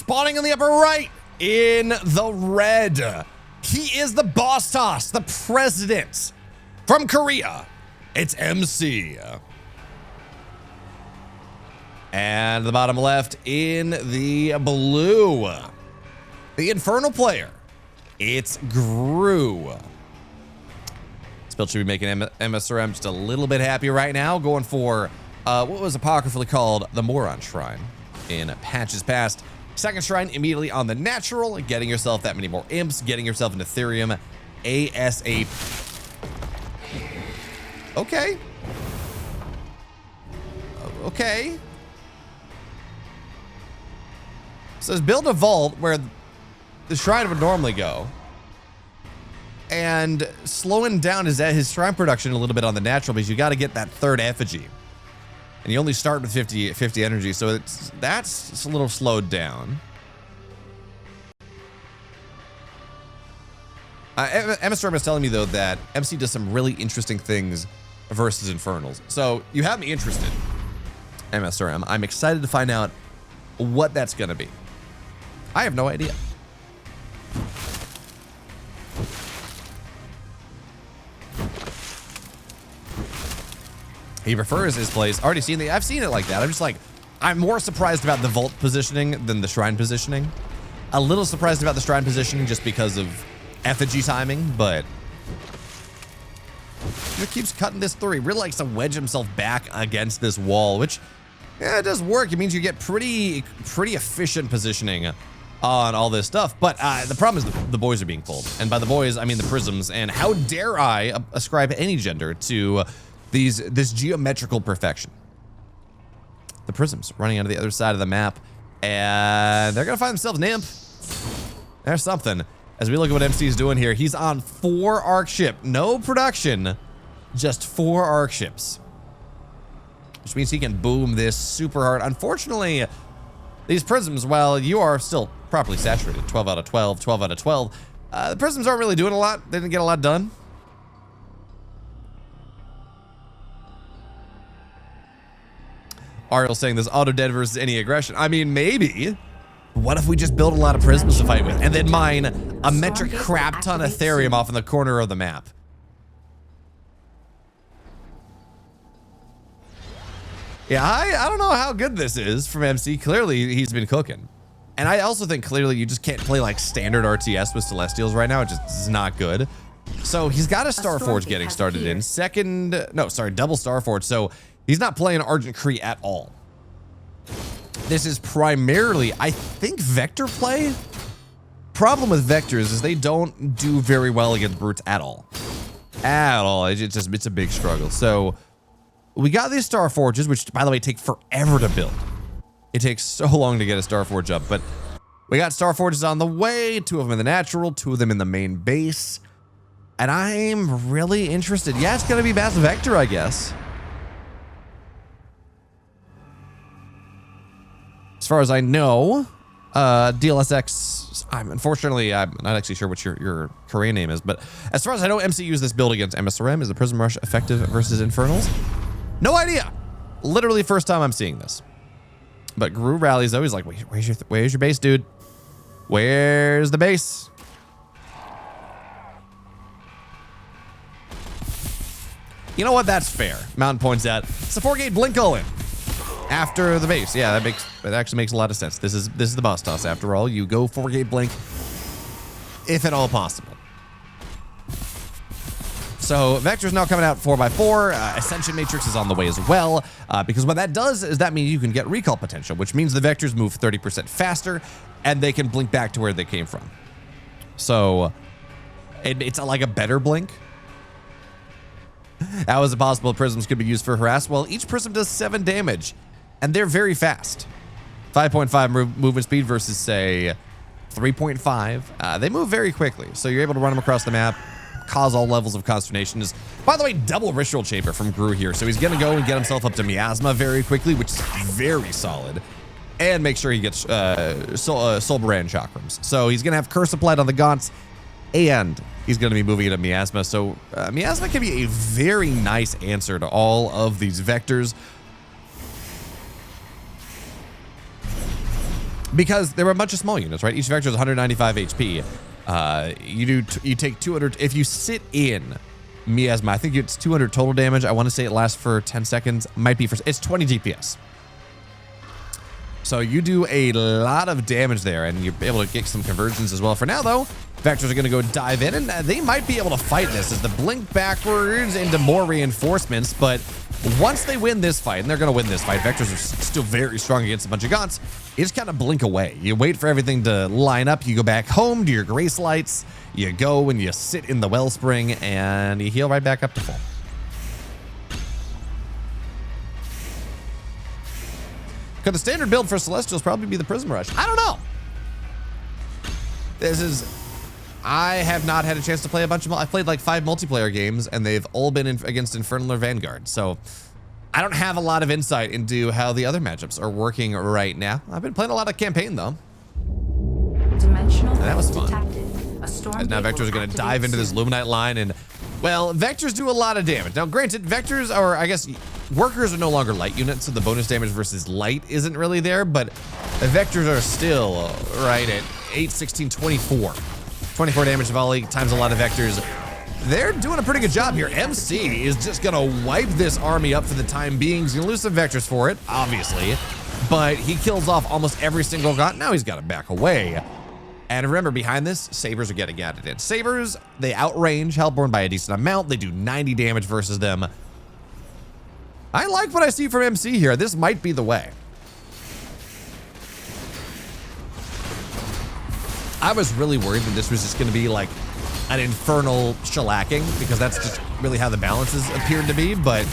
spawning in the upper right in the red. He is the Bosstoss, the president from Korea. It's MC. And the bottom left in the blue, the Infernal player. It's Gruu. This build should be making MSRM just a little bit happy right now, going for what was apocryphally called the Moron Shrine in patches past. Second shrine immediately on the natural, getting yourself that many more imps, getting yourself an Ethereum ASAP. Okay. Okay. So let's build a vault where the shrine would normally go, and slowing down his shrine production a little bit on the natural, because you got to get that third effigy, and you only start with 50 energy, so that's a little slowed down. MSRM is telling me though that MC does some really interesting things versus Infernals, so you have me interested, MSRM. I'm excited to find out what that's gonna be. I have no idea. He prefers his place. Already seen I've seen it like that. I'm just like, I'm more surprised about the vault positioning than the shrine positioning. A little surprised about the shrine positioning just because of effigy timing, but he keeps cutting this through. He really likes to wedge himself back against this wall, which, yeah, it does work. It means you get pretty efficient positioning on all this stuff. But the problem is the boys are being pulled. And by the boys, I mean the prisms. And how dare I ascribe any gender to this geometrical perfection. The prisms running onto the other side of the map. And they're going to find themselves an imp. There's something. As we look at what MC is doing here, he's on 4 arc ship. No production, just 4 arc ships. Which means he can boom this super hard. Unfortunately, these prisms, while you are still properly saturated, 12 out of 12, 12 out of 12, the prisms aren't really doing a lot. They didn't get a lot done. Ariel saying there's auto dead versus any aggression. I mean, maybe. What if we just build a lot of prisms to fight with and then mine a metric crap ton of Ethereum off in the corner of the map? Yeah, I don't know how good this is from MC. Clearly, he's been cooking. And I also think clearly you just can't play like standard RTS with Celestials right now. It just is not good. So he's got a Starforge getting started in. Double Starforge. So he's not playing Argent Cree at all. This is primarily, I think, Vector play. Problem with Vectors is they don't do very well against Brutes at all. At all. It's a big struggle. So we got these Starforges, which, by the way, take forever to build. It takes so long to get a Starforge up, but we got Starforges on the way, 2 of them in the natural, 2 of them in the main base, and I'm really interested. Yeah, it's gonna be Mass Vector, I guess. As far as I know, DLSX, I'm not actually sure what your Korean name is, but as far as I know, MC used this build against MSRM. Is the Prism Rush effective versus Infernals? No idea. Literally first time I'm seeing this. But Gruu rallies always like, where's your base, dude? Where's the base? You know what? That's fair. Mountain points out. It's a 4-gate blink all in after the base. Yeah, that actually makes a lot of sense. This is the Bosstoss after all. You go 4-gate blink if at all possible. So Vector's now coming out 4x4. Ascension Matrix is on the way as well, because what that does is that means you can get recall potential, which means the Vectors move 30% faster, and they can blink back to where they came from. So it's like a better blink. How is it possible prisms could be used for harass? Well, each prism does 7 damage, and they're very fast. 5.5 movement speed versus, say, 3.5. They move very quickly, so you're able to run them across the map, cause all levels of consternation. By the way, double Ritual Chamber from Gruu here, so he's going to go and get himself up to Miasma very quickly, which is very solid, and make sure he gets Soul Brand Chakrams. So he's going to have Curse applied on the Gaunts, and he's going to be moving into Miasma. So Miasma can be a very nice answer to all of these Vectors. because there were a bunch of small units, right? Each vector is 195 HP. You take 200 if you sit in miasma. I think it's 200 total damage. I want to say it lasts for 10 seconds. Might be for it's 20 DPS. So you do a lot of damage there, and you're able to get some conversions as well. For now, though, vectors are going to go dive in, and they might be able to fight this as the blink backwards into more reinforcements. But once they win this fight, and they're going to win this fight, vectors are still very strong against a bunch of gaunts. You just kind of blink away. You wait for everything to line up. You go back home to your grace lights. You go and you sit in the wellspring, and you heal right back up to full. Could the standard build for Celestials probably be the Prism Rush? I don't know. I have not had a chance to play a bunch of, I've played like 5 multiplayer games, and they've all been against Infernal or Vanguard. So I don't have a lot of insight into how the other matchups are working right now. I've been playing a lot of campaign though. Dimensional and that was fun. As now vectors are going to dive into this Luminite line, and well, vectors do a lot of damage. Now granted, vectors are, I guess, workers are no longer light units, so the bonus damage versus light isn't really there, but the vectors are still right at 8, 16, 24. 24 damage volley times a lot of vectors. They're doing a pretty good job here. MC is just gonna wipe this army up for the time being. He's gonna lose some vectors for it, obviously, but he kills off almost every single god. Now he's gotta back away. And remember, behind this, Sabers are getting added in. Sabers, they outrange Hellborn by a decent amount. They do 90 damage versus them. I like what I see from MC here. This might be the way. I was really worried that this was just going to be like an infernal shellacking, because that's just really how the balances appeared to be. But,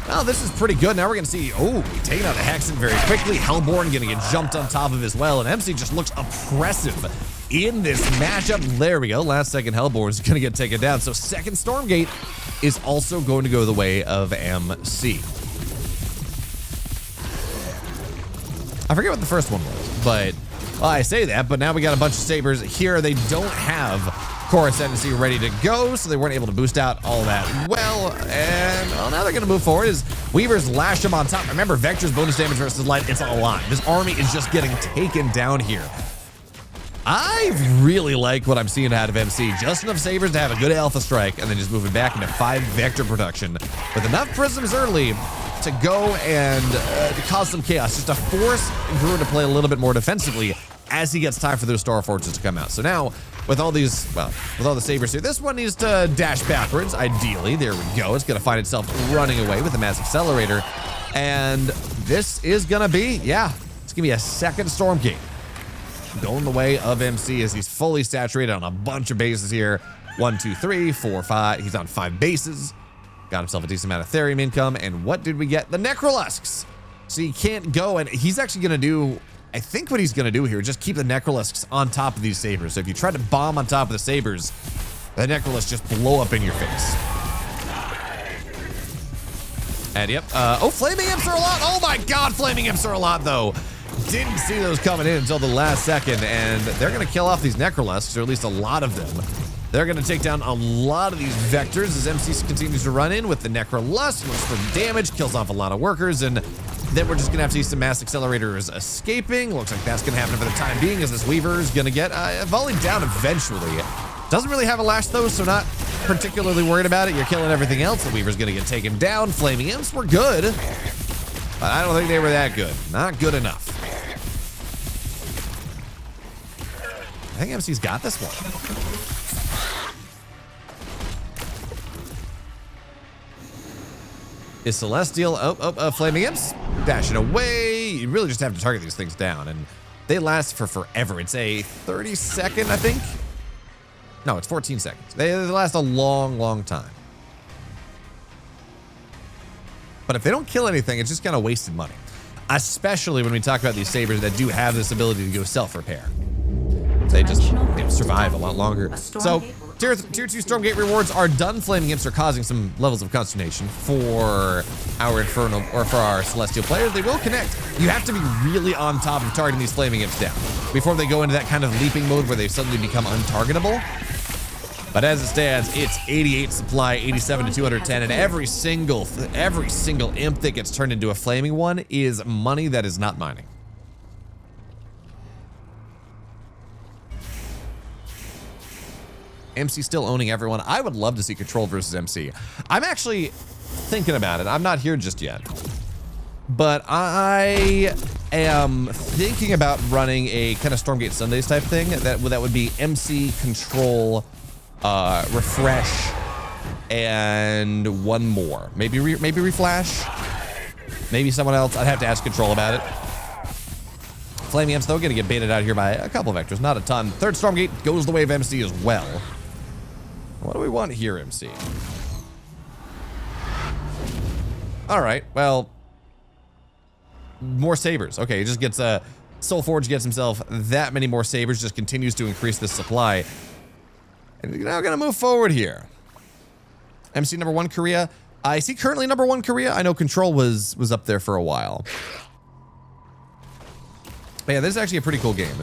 well, this is pretty good. Now we're going to see, oh, taking out the Hexen very quickly. Hellborn going to get jumped on top of as well. And MC just looks oppressive in this matchup. There we go. Last second Hellborn is going to get taken down. So second Stormgate is also going to go the way of MC. I forget what the first one was, but well, I say that, but now we got a bunch of Sabers here. They don't have Core Ascendancy ready to go, so they weren't able to boost out all that well. And well, now they're going to move forward as Weavers lash them on top. Remember, Vector's bonus damage versus light, it's a lot. This army is just getting taken down here. I really like what I'm seeing out of MC. Just enough Sabers to have a good alpha strike, and then just moving back into 5 Vector production with enough prisms early to go and to cause some chaos, just to force Gruu to play a little bit more defensively as he gets time for those Star Forces to come out. So now, with all these, well, with all the Sabers here, this one needs to dash backwards, ideally. There we go. It's going to find itself running away with a massive accelerator. And this is going to be, yeah, it's going to be a second Stormgate going the way of MC as he's fully saturated on a bunch of bases here. 1, 2, 3, 4, 5. He's on 5 bases. Got himself a decent amount of Therium income. And what did we get? The Necrolusks. So he can't go, and he's actually going to do, I think what he's going to do here, just keep the Necrolusks on top of these Sabers. So if you try to bomb on top of the Sabers, the Necrolusks just blow up in your face. And yep, oh, Flaming Imps are a lot. Oh my God, Flaming Imps are a lot though. Didn't see those coming in until the last second, and they're going to kill off these Necrolusks, or at least a lot of them. They're going to take down a lot of these Vectors as MC continues to run in with the Necrolust, looks for damage, kills off a lot of workers, and then we're just going to have to see some mass accelerators escaping. Looks like that's going to happen for the time being as this Weaver is going to get volleyed down eventually. Doesn't really have a lash though, so not particularly worried about it. You're killing everything else. The Weaver's going to get taken down. Flaming Imps were good, but I don't think they were that good. Not good enough. I think MC's got this one. Is Celestial, Flaming Imps, dashing away. You really just have to target these things down, and they last for forever. It's a 30-second, I think. No, it's 14 seconds. They last a long, long time. But if they don't kill anything, it's just kind of wasted money. Especially when we talk about these Sabers that do have this ability to go self-repair. They just survive a lot longer. So tier 2 Stormgate rewards are done. Flaming Imps are causing some levels of consternation for our Infernal or for our Celestial players. They will connect. You have to be really on top of targeting these Flaming Imps down before they go into that kind of leaping mode where they suddenly become untargetable. But as it stands, it's 88 supply, 87 to 210, and every single imp that gets turned into a flaming one is money that is not mining. MC still owning everyone. I would love to see Control versus MC. I'm actually thinking about it. I'm not here just yet. But I am thinking about running a kind of Stormgate Sundays type thing. That would be MC, Control, Refresh, and one more. Maybe Reflash. Maybe someone else. I'd have to ask Control about it. Flaming Imps, though, going to get baited out here by a couple of vectors. Not a ton. Third Stormgate goes the way of MC as well. What do we want here, MC? All right, well... more sabers. Okay, he just gets Soulforge gets himself that many more sabers, just continues to increase this supply. And we're now gonna move forward here. MC number 1 Korea. Is he currently number 1 Korea? I know Control was up there for a while. But yeah, this is actually a pretty cool game.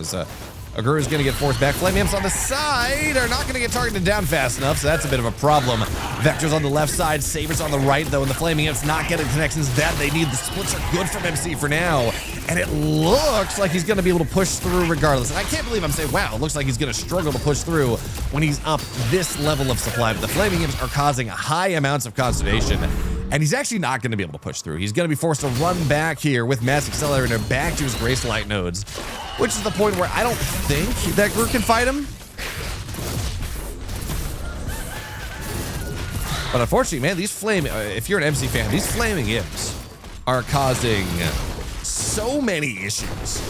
Gruu is going to get forced back. Flame Imps on the side are not going to get targeted down fast enough, so that's a bit of a problem. Vectors on the left side, Sabers on the right, though, and the Flaming Imps not getting connections that they need. The splits are good from MC for now, and it looks like he's going to be able to push through regardless. And I can't believe I'm saying, wow, it looks like he's going to struggle to push through when he's up this level of supply. But the Flaming Imps are causing high amounts of consternation, and he's actually not going to be able to push through. He's going to be forced to run back here with Mass Accelerator back to his Grace Light nodes, which is the point where I don't think that Gruu can fight him. But unfortunately, man, these if you're an MC fan, these Flaming Imps are causing so many issues.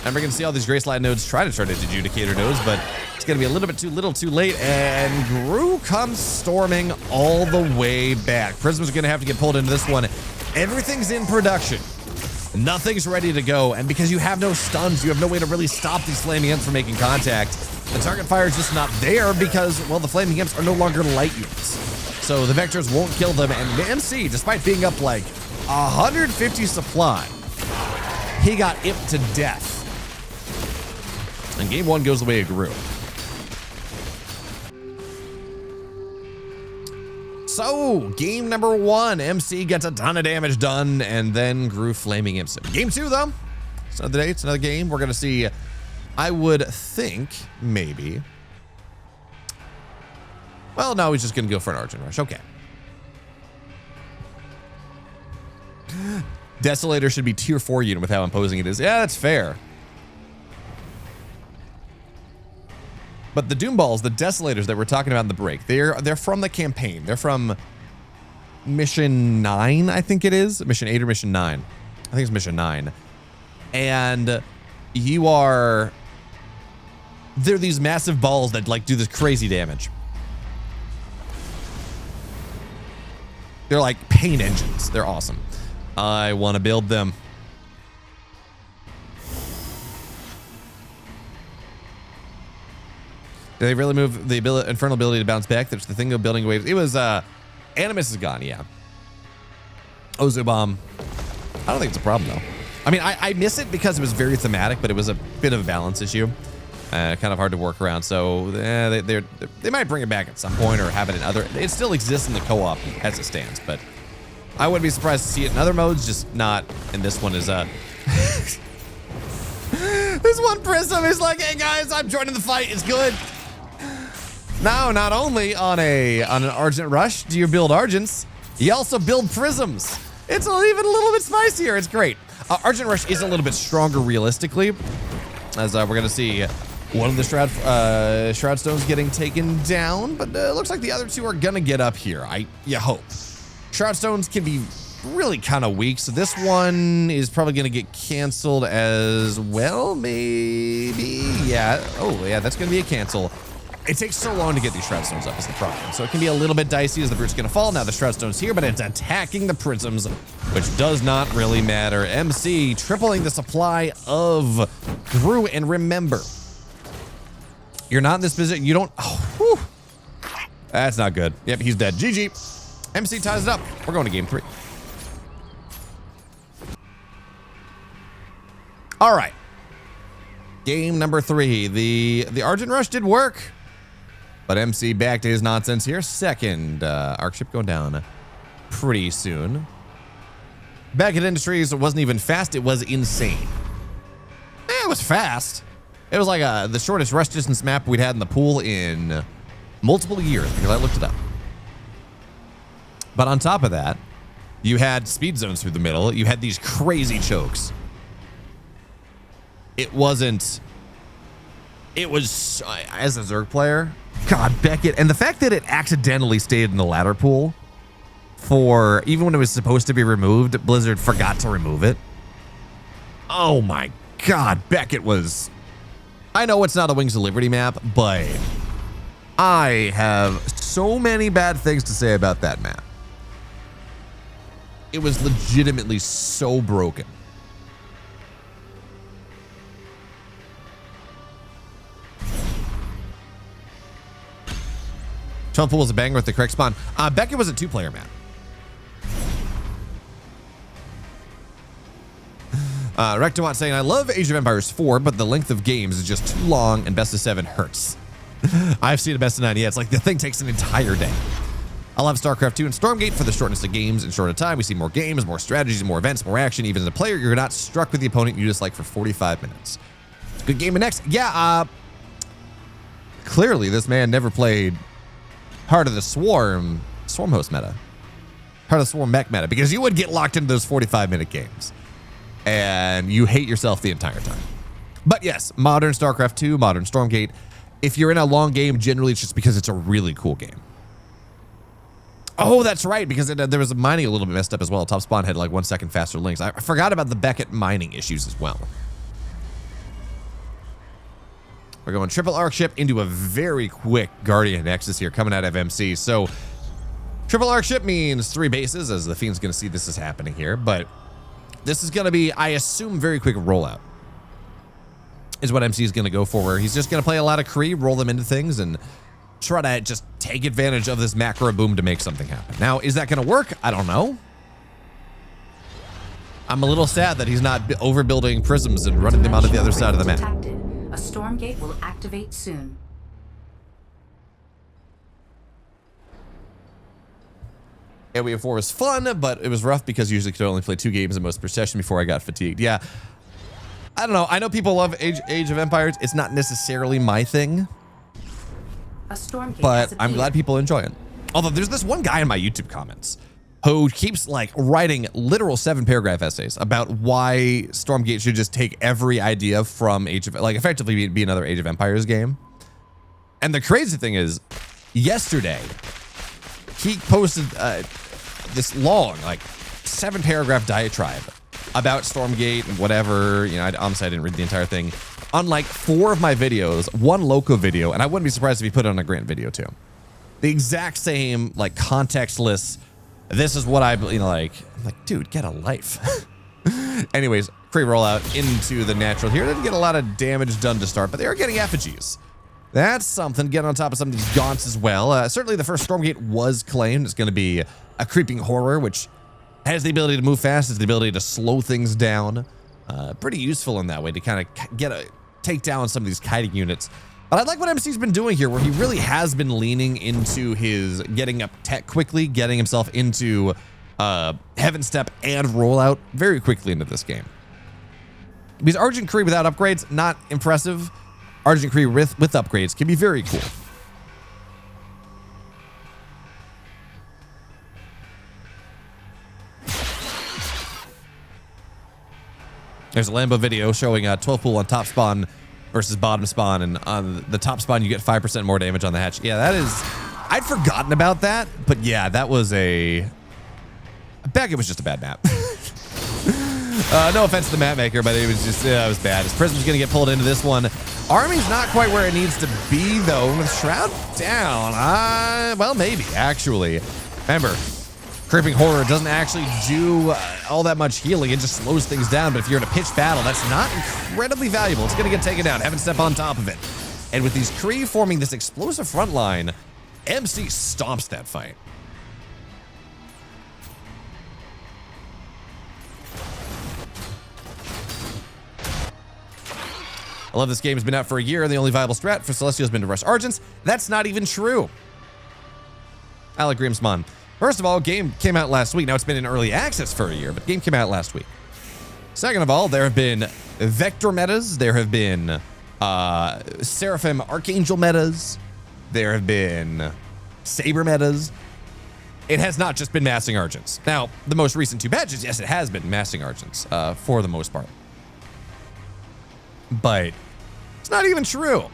And we're going to see all these Grace Light nodes try to turn into Adjudicator nodes, but it's going to be a little bit too late, and Gruu comes storming all the way back. Prism's going to have to get pulled into this one. Everything's in production. Nothing's ready to go, and because you have no stuns, you have no way to really stop these Flaming Imps from making contact. The target fire is just not there because, well, the Flaming Imps are no longer light units. So the Vectors won't kill them, and the MC, despite being up like 150 supply, he got imped to death. And game 1 goes the way of Gruu. So, game number 1, MC gets a ton of damage done, and then Gruu Flaming Imps him. Game 2, though, it's another day, it's another game. We're going to see, I would think, maybe. Well, no, he's just going to go for an Argent Rush. Okay. Desolator should be tier 4 unit with how imposing it is. Yeah, that's fair. But the Doomballs, the Desolators that we're talking about in the break, they're from the campaign. They're from Mission 9, I think it is. Mission 8 or Mission 9. I think it's Mission 9. And they're these massive balls that like do this crazy damage. They're like pain engines. They're awesome. I want to build them. They really move the infernal ability to bounce back. That's the thing of building waves. It was, Animus is gone, yeah. Ozu Bomb. I don't think it's a problem, though. I mean, I miss it because it was very thematic, but it was a bit of a balance issue. Kind of hard to work around. So, they might bring it back at some point or have it in other... It still exists in the co-op as it stands, but I wouldn't be surprised to see it in other modes, just not in this one as this one Prism is like, hey guys, I'm joining the fight. It's good. Now, not only on an Argent Rush do you build Argents, you also build Prisms. It's even a little bit spicier. It's great. Argent Rush is a little bit stronger realistically, as we're going to see one of the Shroud Stones getting taken down, but it looks like the other two are going to get up here. You hope. Shroud Stones can be really kind of weak, so this one is probably going to get canceled as well, maybe. Yeah. Oh, yeah, that's going to be a cancel. It takes so long to get these Shroud Stones up is the problem. So it can be a little bit dicey as the Brute's going to fall. Now the Shroud Stone's here, but it's attacking the Prisms, which does not really matter. MC tripling the supply of Gruu. And remember, you're not in this position. You don't... Oh, whew. That's not good. Yep, he's dead. GG. MC ties it up. We're going to game 3. All right. Game number 3. The Argent Rush did work. But MC back to his nonsense here. Second arc ship going down pretty soon. Back at Industries, it wasn't even fast. It was insane. It was fast. It was like the shortest rush distance map we'd had in the pool in multiple years because I looked it up. But on top of that, you had speed zones through the middle. You had these crazy chokes. It was, as a Zerg player, God, Beckett. And the fact that it accidentally stayed in the ladder pool for, even when it was supposed to be removed, Blizzard forgot to remove it. Oh my God, Beckett was, I know it's not a Wings of Liberty map, but I have so many bad things to say about that map. It was legitimately so broken. Trump Pool was a banger with the correct spawn. Beckett was a 2-player map. Rectawat saying, I love Age of Empires 4, but the length of games is just too long and best of 7 hurts. I've seen a best of 9. Yeah, it's like the thing takes an entire day. I love StarCraft 2 and Stormgate for the shortness of games and shorter time. We see more games, more strategies, more events, more action. Even as a player, you're not struck with the opponent you dislike for 45 minutes. Good game. And next, yeah, clearly this man never played Heart of the Swarm host meta. Heart of the Swarm mech meta, because you would get locked into those 45-minute games and you hate yourself the entire time. But yes, modern StarCraft 2, modern Stormgate. If you're in a long game, generally it's just because it's a really cool game. Oh, that's right, because there was mining a little bit messed up as well. Top spawn had like 1 second faster links. I forgot about the Beckett mining issues as well. We're going triple arc ship into a very quick Guardian Nexus here coming out of MC. So triple arc ship means 3 bases, as the Fiend's going to see this is happening here. But this is going to be, I assume, very quick rollout is what MC is going to go for, where he's just going to play a lot of Kree, roll them into things, and try to just take advantage of this macro boom to make something happen. Now, is that going to work? I don't know. I'm a little sad that he's not overbuilding prisms and running them out of the other side of the map. A Stormgate will activate soon. AoE 4 was fun, but it was rough because usually could only play 2 games in most per session before I got fatigued. Yeah. I don't know. I know people love Age of Empires. It's not necessarily my thing. A Stormgate, but I'm glad people enjoy it. Although there's this one guy in my YouTube comments who keeps like writing literal 7-paragraph essays about why Stormgate should just take every idea from effectively be another Age of Empires game. And the crazy thing is, yesterday he posted this long, like 7-paragraph diatribe about Stormgate and whatever. You know, honestly, I didn't read the entire thing. On like 4 of my videos, 1 Loco video, and I wouldn't be surprised if he put it on a Grant video too. The exact same, like, contextless, this is what I, you know, like, I'm like, dude, get a life. Anyways, Kree rollout into the natural here. Didn't get a lot of damage done to start, but they are getting effigies. That's something. Getting on top of some of these gaunts as well. Certainly the first Stormgate was claimed. It's going to be a creeping horror, which has the ability to move fast, has the ability to slow things down. Pretty useful in that way to kind of take down some of these kiting units. But I like what MC's been doing here, where he really has been leaning into his getting up tech quickly, getting himself into Heaven Step and rollout very quickly into this game. Because Argent Kree without upgrades, not impressive. Argent Kree with upgrades can be very cool. There's a Lambo video showing 12 pool on top spawn versus bottom spawn, and on the top spawn you get 5% more damage on the hatch. Yeah, that is, I'd forgotten about that, but yeah, that was it was just a bad map. No offense to the map maker, but it was just, it was bad. His prism's gonna get pulled into this one. Army's not quite where it needs to be though. With Shroud down, well, maybe actually. Remember, Creeping Horror doesn't actually do all that much healing. It just slows things down. But if you're in a pitched battle, that's not incredibly valuable. It's going to get taken down. Heaven Step on top of it. And with these Kree forming this explosive front line, MC stomps that fight. I love this game. Has been out for a year, and the only viable strat for Celestial has been to rush Argents. That's not even true. Alec Grimsmon. First of all, game came out last week. Now it's been in early access for a year, but game came out last week. Second of all, there have been vector metas. There have been Seraphim Archangel metas. There have been Saber metas. It has not just been massing Argents. Now, the most recent 2 patches, yes, it has been massing Argents for the most part. But it's not even true.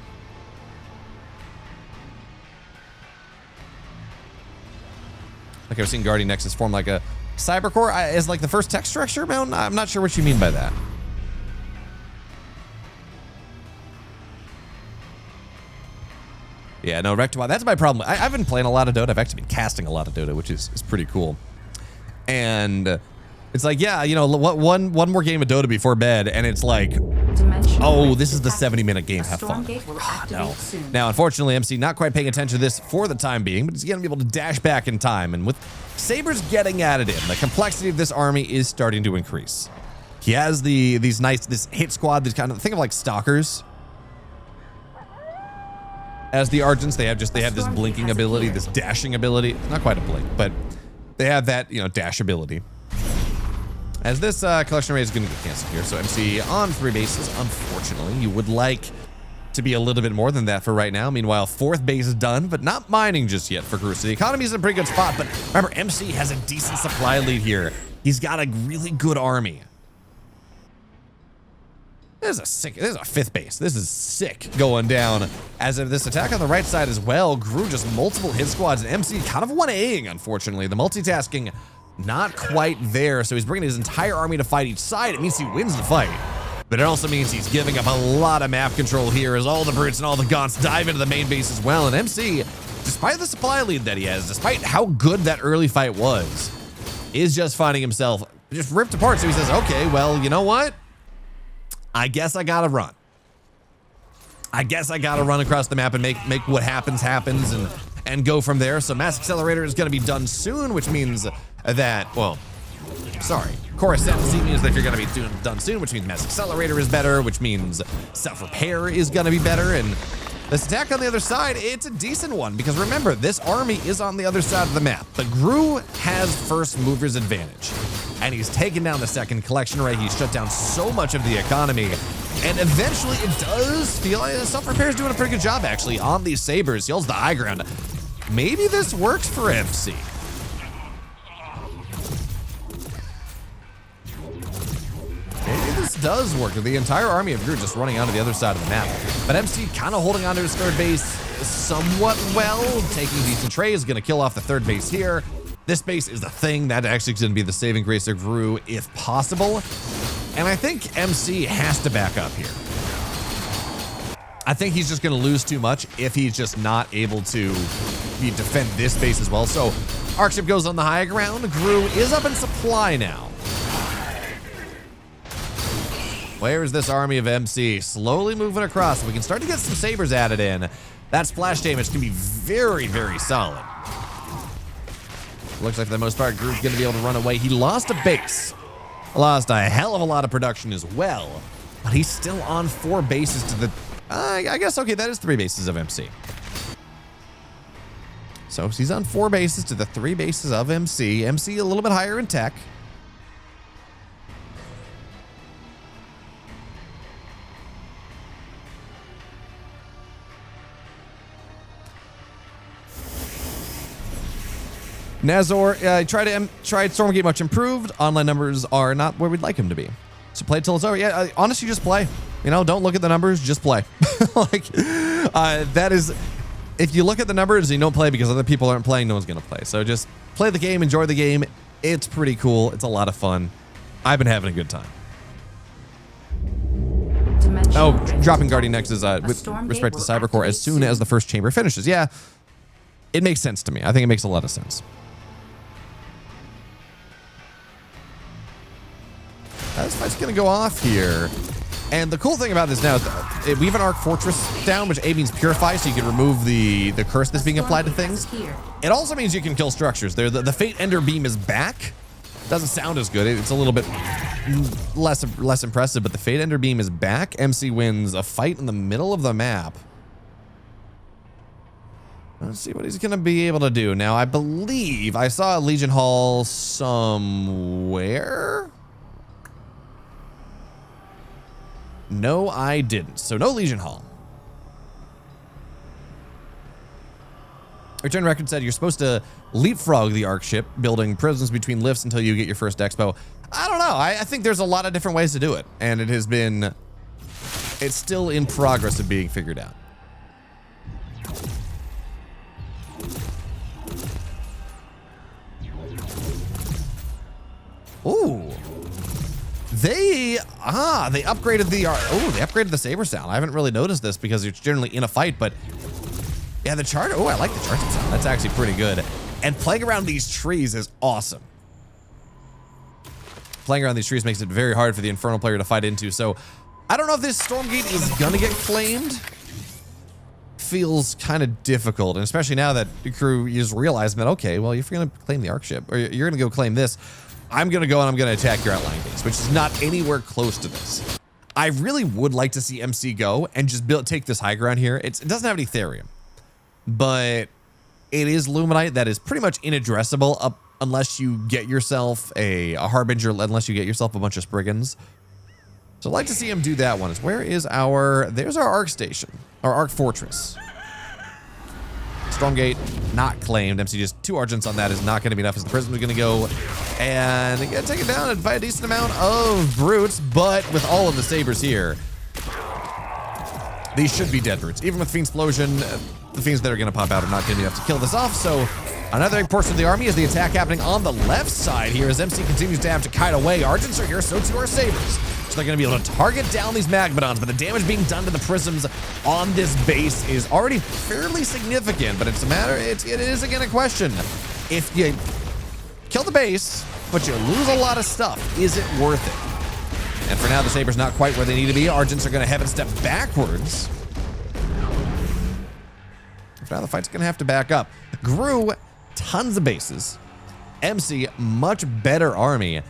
Like I've seen Guardian Nexus form like a Cybercore is like the first tech structure mountain. I'm not sure what you mean by that. Yeah, no, Rectify, that's my problem. I've been playing a lot of Dota. I've actually been casting a lot of Dota, which is pretty cool. And it's like, yeah, you know, one more game of Dota before bed, and it's like, oh, this is the 70-minute game. Have fun. No. Now, unfortunately, MC not quite paying attention to this for the time being, but he's going to be able to dash back in time. And with Sabers getting added in, the complexity of this army is starting to increase. He has this hit squad, this kind of, think of like Stalkers. As the Argents, they have this blinking ability, this dashing ability. Not quite a blink, but they have that, you know, dash ability. As this collection rate is going to get canceled here, so MC on 3 bases. Unfortunately, you would like to be a little bit more than that for right now. Meanwhile, 4th base is done, but not mining just yet for Gruu. So the economy is in a pretty good spot, but remember, MC has a decent supply lead here. He's got a really good army. This is a 5th base. This is sick going down. As of this attack on the right side as well, Gruu just multiple hit squads, and MC kind of 1Aing, unfortunately. The multitasking not quite there, so he's bringing his entire army to fight each side. It means he wins the fight, but it also means he's giving up a lot of map control here as all the brutes and all the gaunts dive into the main base as well. And MC, despite the supply lead that he has, despite how good that early fight was, is just finding himself just ripped apart. So he says, okay, well, you know what? I guess I gotta run. I guess I gotta run across the map and make what happens and go from there. So Mass Accelerator is gonna be done soon, which means that, well, sorry, Core Ascendancy means that you're gonna be done soon, which means Mass Accelerator is better, which means Self-Repair is gonna be better. And this attack on the other side, it's a decent one, because remember, this army is on the other side of the map. But Gruu has first mover's advantage, and he's taken down the second collection rate. He's shut down so much of the economy, and eventually it does feel like Self-Repair is doing a pretty good job, actually, on these Sabers. He holds the high ground. Maybe this works for MC. Maybe this does work. The entire army of Gruu just running onto the other side of the map. But MC kind of holding onto his 3rd base somewhat well. Taking decent trade is going to kill off the 3rd base here. This base is the thing that actually is going to be the saving grace of Gruu if possible. And I think MC has to back up here. I think he's just going to lose too much if he's just not able to defend this base as well. So Archship goes on the high ground. Gruu is up in supply now. Where is this army of MC? Slowly moving across. We can start to get some Sabers added in. That splash damage can be very, very solid. Looks like for the most part, Gruu's going to be able to run away. He lost a base. Lost a hell of a lot of production as well. But he's still on 4 bases to the... I guess, okay, that is 3 bases of MC. So he's on 4 bases to the 3 bases of MC. MC a little bit higher in tech. Nazor tried Stormgate, much improved. Online numbers are not where we'd like him to be. So play till it's over. Yeah, honestly, just play. You know, don't look at the numbers, just play. Like, that is, if you look at the numbers and you don't play because other people aren't playing, no one's going to play. So just play the game, enjoy the game. It's pretty cool. It's a lot of fun. I've been having a good time. Oh, dropping Guardian Nexus with respect to Cybercore as soon as the first chamber finishes. Yeah, it makes sense to me. I think it makes a lot of sense. This fight's gonna go off here. And the cool thing about this now is we have an Arc Fortress down, which A means purify, so you can remove the curse that's being applied to things. It also means you can kill structures. The Fate Ender Beam is back. Doesn't sound as good. It's a little bit less impressive, but the Fate Ender Beam is back. MC wins a fight in the middle of the map. Let's see what he's going to be able to do. Now, I believe I saw a Legion Hall somewhere. No, I didn't. So no Legion Hall. Return record said you're supposed to leapfrog the arc ship, building prisms between lifts until you get your first expo. I don't know. I think there's a lot of different ways to do it, and it's still in progress of being figured out. Ooh. They upgraded the saber sound. I haven't really noticed this because it's generally in a fight, but yeah, the chart. Oh, I like the charging sound. That's actually pretty good. And playing around these trees is awesome. Playing around these trees makes it very hard for the Infernal player to fight into. So I don't know if this Stormgate is gonna get claimed. Feels kind of difficult, and especially now that the crew is realizing that, okay, well, if you're gonna claim the arc ship, or you're gonna go claim this, I'm gonna go and I'm gonna attack your outlying base, which is not anywhere close to this. I really would like to see MC go and just take this high ground here. It doesn't have any Therium, but it is Luminite that is pretty much inaddressable up unless you get yourself a Harbinger, unless you get yourself a bunch of Spriggans. So I'd like to see him do that one. There's our Arc Station, our Arc Fortress. Stormgate, not claimed. MC just 2 Argents on that is not going to be enough as the Prism is going to go and get taken down by a decent amount of Brutes, but with all of the Sabers here, these should be dead Brutes. Even with Fiend's Explosion, the Fiends that are going to pop out are not going to be enough to kill this off, so another big portion of the army is the attack happening on the left side here as MC continues to have to kite away. Argents are here, so too are Sabers. So they're going to be able to target down these Magmadons, but the damage being done to the Prisms on this base is already fairly significant, but it's a matter, it is again a question. If you kill the base, but you lose a lot of stuff, is it worth it? And for now, the Saber's not quite where they need to be. Argents are going to have it step backwards. For now, the fight's going to have to back up. Gruu, tons of bases. MC, much better army.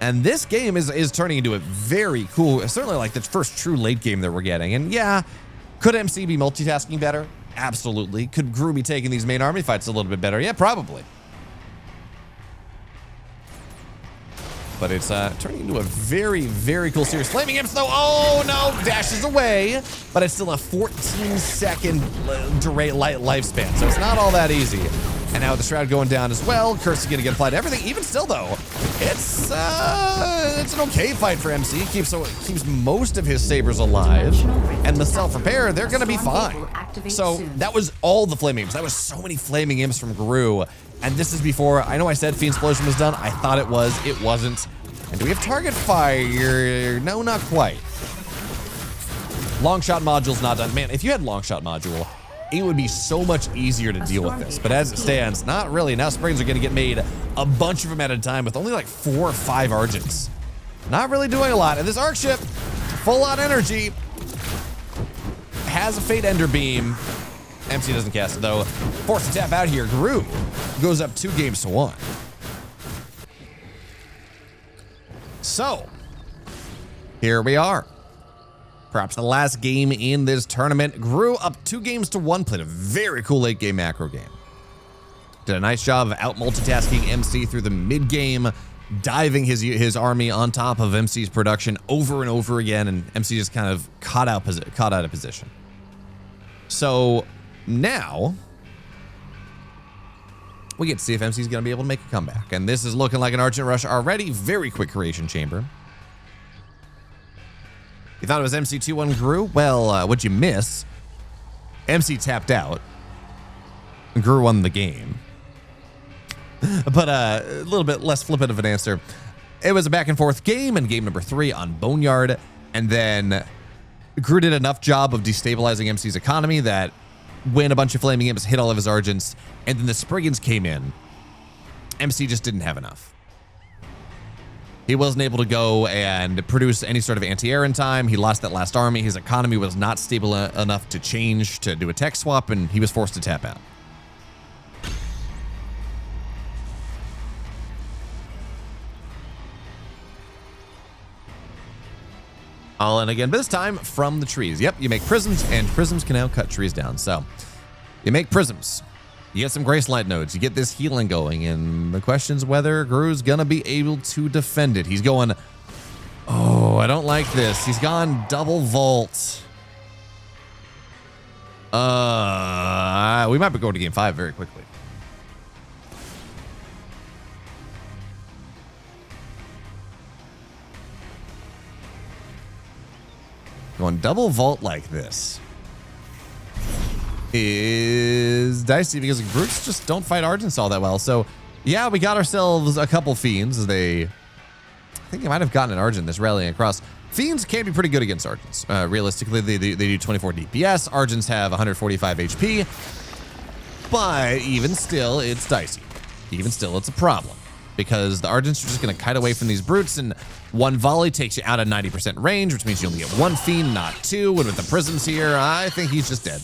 And this game is turning into a very cool, certainly like the first true late game that we're getting. And yeah, could MC be multitasking better? Absolutely. Could Gruu be taking these main army fights a little bit better? Yeah, probably. But it's turning into a very, very cool series. Flaming Imps though, oh no, dashes away. But it's still a 14-second lifespan, so it's not all that easy. And now with the Shroud going down as well, Curse is going to get applied to everything. Even still, though, it's an okay fight for MC. Keeps most of his Sabers alive. And the self-repair, they're going to be fine. So that was all the Flaming Imps. That was so many Flaming Imps from Gruu. And this is before, I know I said Fiend's Explosion was done. I thought it was. It wasn't. And do we have target fire? No, not quite. Long shot module's not done. Man, if you had long shot module, it would be so much easier to deal with this. But as it stands, not really. Now Springs are going to get made a bunch of them at a time with only like 4 or 5 Argents. Not really doing a lot. And this Arc Ship, full on energy, has a Fate Ender Beam. MC doesn't cast it though. Forced to tap out here. Gruu goes up 2 games to 1. So, here we are. Perhaps the last game in this tournament. Gruu up 2 games to 1, played a very cool late game macro game. Did a nice job of out multitasking MC through the mid game, diving his army on top of MC's production over and over again, and MC just kind of caught out of position. So now we get to see if MC's going to be able to make a comeback, and this is looking like an Argent Rush already. Very quick creation chamber. You thought it was MC 2-1 Gruu? Well, what'd you miss? MC tapped out. Gruu won the game. But a little bit less flippant of an answer. It was a back and forth game, and game number 3 on Boneyard. And then Gruu did enough job of destabilizing MC's economy that when a bunch of Flaming Imps hit all of his Argents, and then the Spriggans came in, MC just didn't have enough. He wasn't able to go and produce any sort of anti-air in time. He lost that last army. His economy was not stable enough to change, to do a tech swap, and he was forced to tap out. All in again, but this time from the trees. Yep, you make prisms, and prisms can now cut trees down. So you make prisms. You get some Grace Light nodes. You get this healing going, and the question's whether Gruu's gonna be able to defend it. He's going, oh, I don't like this. He's gone double vault. We might be going to game 5 very quickly. Going double vault like this is dicey because Groots just don't fight Argents all that well. So yeah, we got ourselves a couple Fiends. I think they might have gotten an Argent this rallying across. Fiends can be pretty good against Argents. Realistically, they do 24 DPS. Argents have 145 HP. But even still, it's dicey. Even still, it's a problem. Because the Argents are just going to kite away from these Brutes, and one volley takes you out of 90% range, which means you only get one Fiend, not two. And with the Prisms here, I think he's just dead.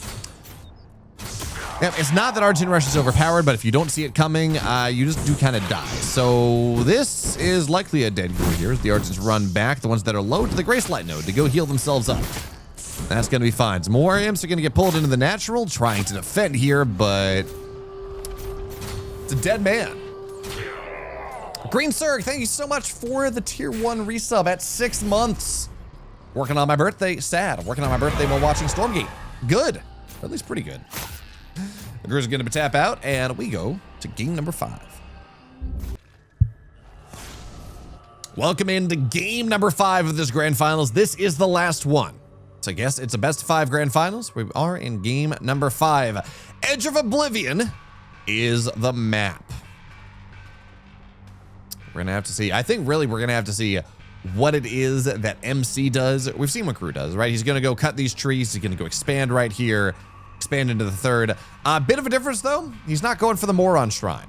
Yeah, it's not that Argent Rush is overpowered, but if you don't see it coming, you just do kind of die. So this is likely a dead Gruu here as the Argents run back, the ones that are low, to the Grace Light node to go heal themselves up. That's going to be fine. Some more imps are going to get pulled into the natural, trying to defend here, but it's a dead man. Green Surg, thank you so much for the tier 1 resub at 6 months. Working on my birthday, sad. Working on my birthday while watching Stormgate. Good, at least pretty good. Gruu's gonna tap out, and we go to game number 5. Welcome into game number 5 of this grand finals. This is the last one. So I guess it's a best of 5 grand finals. We are in game number 5. Edge of Oblivion is the map. We're gonna have to see. I think really we're gonna have to see what it is that MC does. We've seen what Gruu does, right? He's gonna go cut these trees. He's gonna go expand right here, expand into the third. Bit of a difference though. He's not going for the Moron Shrine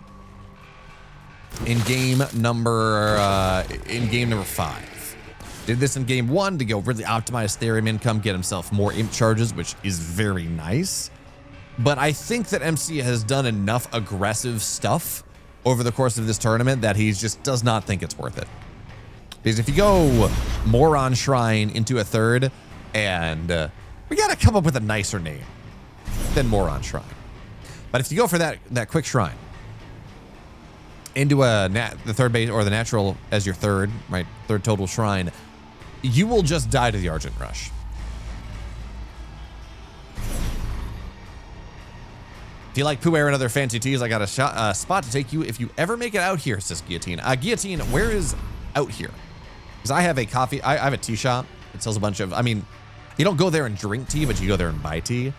in game number 5. Did this in game 1 to go really optimize Therium income, get himself more imp charges, which is very nice. But I think that MC has done enough aggressive stuff over the course of this tournament that he just does not think it's worth it. Because if you go Moron Shrine into a third, and we gotta come up with a nicer name than Moron Shrine. But if you go for that quick shrine into the third base or the natural as your third, right, third total shrine, you will just die to the Argent Rush. If you like Pooh Air and other fancy teas, I got a spot to take you if you ever make it out here, says Guillotine. Guillotine, where is out here? Because I have a coffee, I have a tea shop. It sells a bunch of, I mean, you don't go there and drink tea, but you go there and buy tea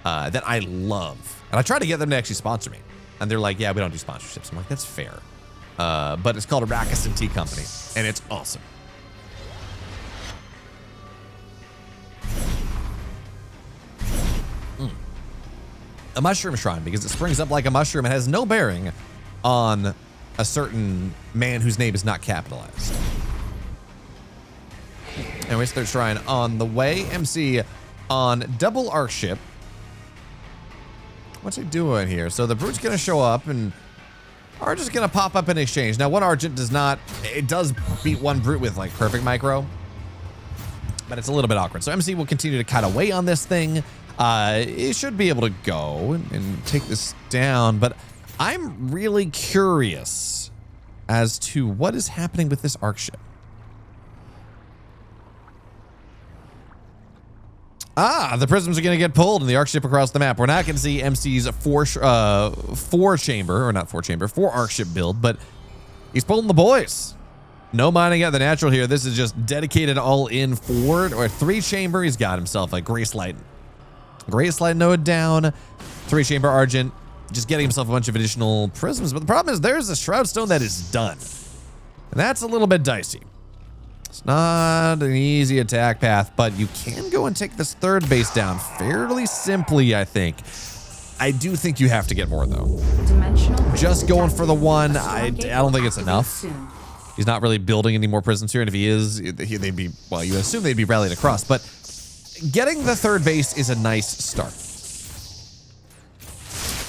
that I love. And I try to get them to actually sponsor me. And they're like, yeah, we don't do sponsorships. I'm like, that's fair. But it's called a Rakistan Tea Company, and it's awesome. A mushroom shrine, because it springs up like a mushroom and has no bearing on a certain man whose name is not capitalized. Anyways, third shrine on the way. MC on double arc ship. What's he doing here? So the Brute's gonna show up and Argent's gonna pop up in exchange. Now one Argent does not, it does beat one Brute with like perfect micro, but it's a little bit awkward. So MC will continue to cut away on this thing. It should be able to go and take this down, but I'm really curious as to what is happening with this arc ship. The prisms are going to get pulled in the arc ship across the map. We're not going to see MC's four arc ship build, but he's pulling the boys. No mining at the natural here. This is just dedicated all in forward or 3-chamber. He's got himself a Grace Light node down, 3-chamber Argent, just getting himself a bunch of additional prisms. But the problem is there's a Shroud Stone that is done. And that's a little bit dicey. It's not an easy attack path, but you can go and take this third base down fairly simply, I think. I do think you have to get more, though. Just going for the one, I don't think it's enough. He's not really building any more prisms here, and if he is, they'd be, well, you assume they'd be rallied across, but getting the third base is a nice start.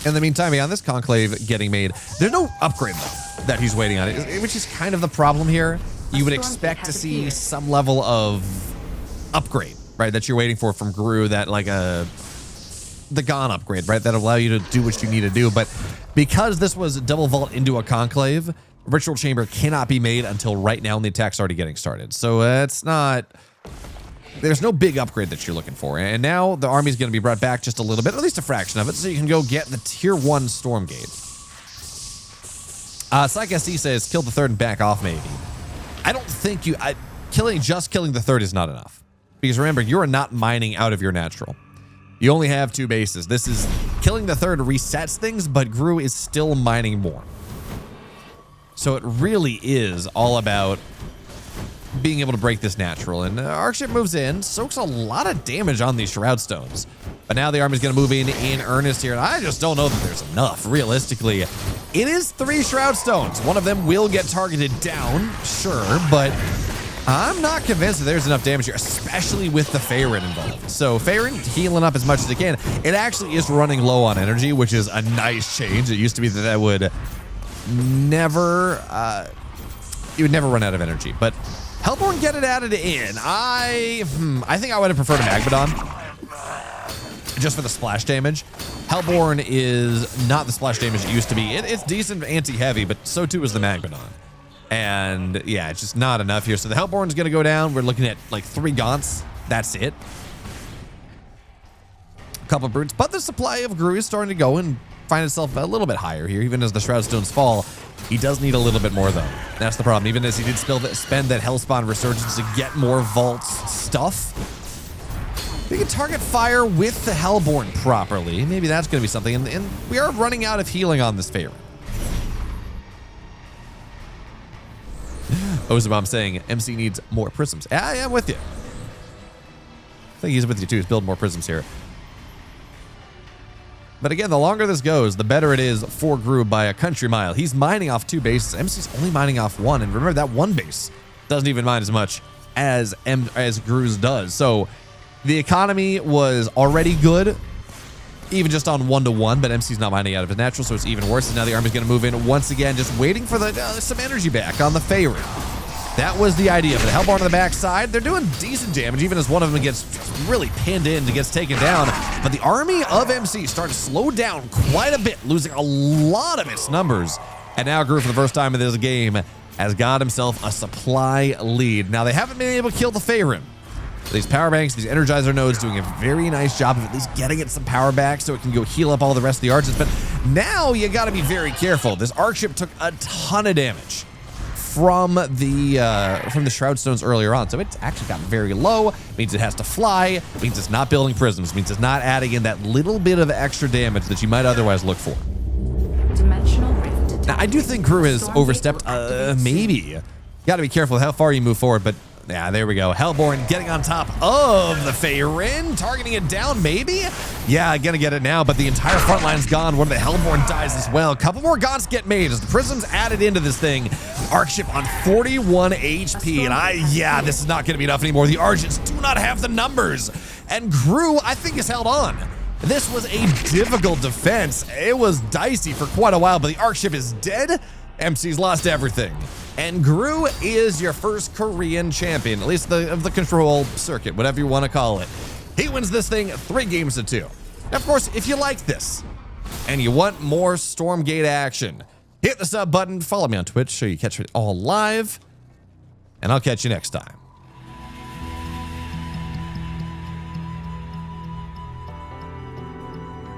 In the meantime, beyond this conclave getting made, there's no upgrade, though, that he's waiting on, which is kind of the problem here. You would expect to see some level of upgrade, right, that you're waiting for from Gruu, that like the Gone upgrade, right, that'll allow you to do what you need to do. But because this was double vault into a conclave, Ritual Chamber cannot be made until right now, and the attack's already getting started. So it's not... There's no big upgrade that you're looking for. And now the army's going to be brought back just a little bit, at least a fraction of it, so you can go get the tier 1 Stormgate. Psych SC says, kill the third and back off, maybe. I don't think you... Just killing the third is not enough. Because remember, you are not mining out of your natural. You only have 2 bases. This is... Killing the third resets things, but Gruu is still mining more. So it really is all about being able to break this natural. And Archship moves in, soaks a lot of damage on these Shroud Stones. But now the army's going to move in earnest here. And I just don't know that there's enough, realistically. It is 3 Shroud Stones. One of them will get targeted down, sure. But I'm not convinced that there's enough damage here, especially with the Faerun involved. So Faerun healing up as much as it can. It actually is running low on energy, which is a nice change. It used to be that that would... never you would never run out of energy, but Hellborn get it added in. I think I would have preferred a Magmadon just for the splash damage. Hellborn is not the splash damage it used to be. It's decent anti-heavy, but so too is the Magmadon. And yeah, it's just not enough here. So the Hellborn's gonna go down. We're looking at like 3 Gaunts. That's it. A couple of Brutes, but the supply of Gruu is starting to go and find itself a little bit higher here, even as the Shroud Stones fall. He does need a little bit more, though. That's the problem. Even as he did spend that Hellspawn Resurgence to get more Vaults stuff, we can target fire with the Hellborn properly. Maybe that's going to be something. And we are running out of healing on this Faerun. Ozabom saying MC needs more prisms. Yeah, I'm with you. I think he's with you, too. He's building more prisms here. But again, the longer this goes, the better it is for Gruu by a country mile. He's mining off 2 bases. MC's only mining off 1. And remember, that 1 base doesn't even mine as much as Gruu's does. So the economy was already good, even just on 1-to-1, but MC's not mining out of his natural, so it's even worse. And now the army's going to move in once again, just waiting for the some energy back on the Faerun. That was the idea. But the Hellborn on the backside, they're doing decent damage, even as one of them gets really pinned in and gets taken down. But the army of MC started to slow down quite a bit, losing a lot of its numbers. And now Gruu, for the first time in this game, has got himself a supply lead. Now, they haven't been able to kill the Faerun. These power banks, these energizer nodes doing a very nice job of at least getting it some power back so it can go heal up all the rest of the archers. But now you got to be very careful. This Archship took a ton of damage from the Shroud Stones earlier on. So it's actually gotten very low. Means it has to fly. Means it's not building prisms. Means it's not adding in that little bit of extra damage that you might otherwise look for. Dimensional rift. Now, I do think Gruu has overstepped, maybe. You got to be careful with how far you move forward, but yeah, there we go. Hellborn getting on top of the Faerun, targeting it down, maybe? Yeah, gonna get it now, but the entire front line's gone. One of the Hellborn dies as well. A couple more Gaunts get made as the prisms added into this thing. Archship on 41 HP, and this is not gonna be enough anymore. The Archers do not have the numbers, and Gruu, I think, is held on. This was a difficult defense. It was dicey for quite a while, but the Archship is dead. MC's lost everything. And Gruu is your first Korean champion, at least of the control circuit, whatever you want to call it. He wins this thing 3-2. Now, of course, if you like this and you want more Stormgate action, hit the sub button, follow me on Twitch so you catch it all live, and I'll catch you next time.